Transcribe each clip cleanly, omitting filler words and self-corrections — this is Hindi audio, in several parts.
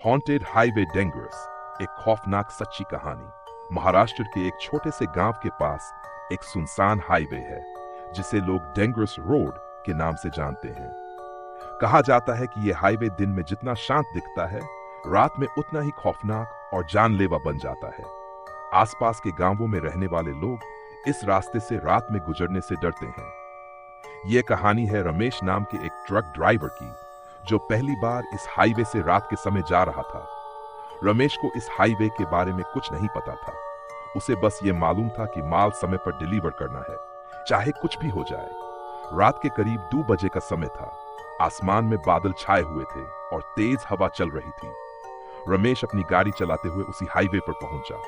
हॉन्टेड हाईवे डेंजरस, एक खौफनाक सच्ची कहानी। महाराष्ट्र के एक छोटे से गांव के पास एक सुनसान हाईवे है जिसे लोग डेंजरस रोड के नाम से जानते हैं। कहा जाता है कि यह हाईवे दिन में जितना शांत दिखता है, रात में उतना ही खौफनाक और जानलेवा बन जाता है। आसपास के गांवों में रहने वाले लोग इस रास्ते से रात में गुजरने से डरते हैं। यह कहानी है रमेश नाम के एक ट्रक ड्राइवर की, जो पहली बार इस हाईवे से रात के समय जा रहा था। रमेश को इस हाईवे के बारे में कुछ नहीं पता था। उसे बस ये मालूम था कि माल समय पर डिलीवर करना है, चाहे कुछ भी हो जाए। रात के करीब 2 बजे का समय था। आसमान में बादल छाए हुए थे और तेज हवा चल रही थी। रमेश अपनी गाड़ी चलाते हुए उसी हाईवे पर पहुंचा।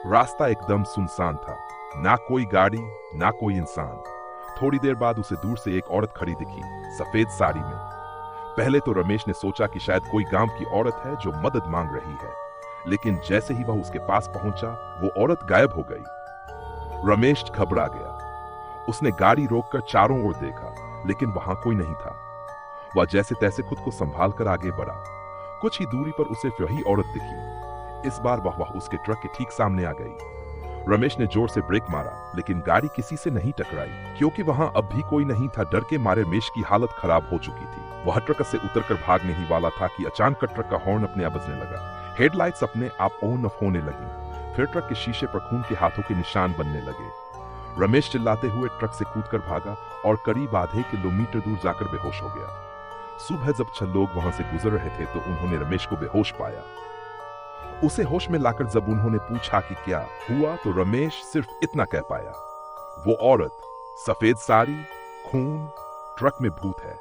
रास्ता एकदम सुनसान था, ना कोई गाड़ी ना कोई इंसान। थोड़ी देर बाद उसे दूर से एक औरत खड़ी दिखी, सफेद साड़ी में। पहले तो रमेश ने सोचा कि शायद कोई गांव की औरत है जो मदद मांग रही है, लेकिन जैसे ही वह उसके पास पहुंचा, वो औरत गायब हो गई। रमेश घबरा गया। उसने गाड़ी रोककर चारों ओर देखा, लेकिन वहां कोई नहीं था। वह जैसे तैसे खुद को संभाल कर आगे बढ़ा। कुछ ही दूरी पर उसे वही औरत दिखी। इस बार वह उसके ट्रक के ठीक सामने आ गई। रमेश ने जोर से ब्रेक मारा, लेकिन गाड़ी किसी से नहीं टकराई, क्योंकि वहां अब भी कोई नहीं था। डर के मारे रमेश की हालत खराब हो चुकी थी। वह ट्रक से उतरकर भागने ही वाला था कि अचानक ट्रक का हॉर्न अपने आप बजने लगा। हेडलाइट्स अपने आप ऑन ऑफ होने लगी। फिर ट्रक के शीशे पर खून के हाथों के निशान बनने लगे। रमेश चिल्लाते हुए ट्रक से कूदकर भागा और करीब आधे किलोमीटर दूर जाकर बेहोश हो गया। सुबह जब 6 लोग वहां से गुजर रहे थे तो उन्होंने रमेश को बेहोश पाया। उसे होश में लाकर जब उन्होंने पूछा कि क्या हुआ, तो रमेश सिर्फ इतना कह पाया, वो औरत, सफेद साड़ी, खून, ट्रक में भूत है।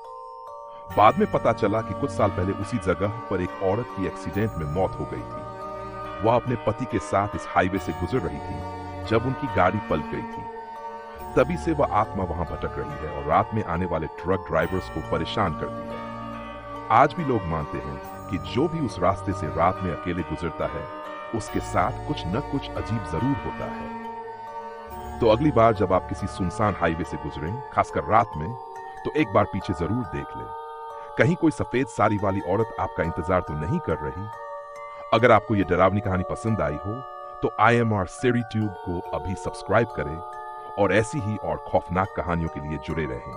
बाद में पता चला कि कुछ साल पहले उसी जगह पर एक औरत की एक्सीडेंट में मौत हो गई थी। वह अपने पति के साथ इस हाईवे से गुजर रही थी जब उनकी गाड़ी पलट गई थी। तभी से वह आत्मा वहां भटक रही है और रात में आने वाले ट्रक ड्राइवर्स को परेशान करती है। आज भी लोग मानते हैं कि जो भी उस रास्ते से रात में अकेले गुजरता है, उसके साथ कुछ न कुछ अजीब जरूर होता है। तो अगली बार जब आप किसी सुनसान हाईवे से गुजरें, खासकर रात में, तो एक बार पीछे जरूर देख लें। कहीं कोई सफेद साड़ी वाली औरत आपका इंतजार तो नहीं कर रही। अगर आपको यह डरावनी कहानी पसंद आई हो तो IMR सीरी ट्यूब को अभी सब्सक्राइब करें और ऐसी ही और खौफनाक कहानियों के लिए जुड़े रहें।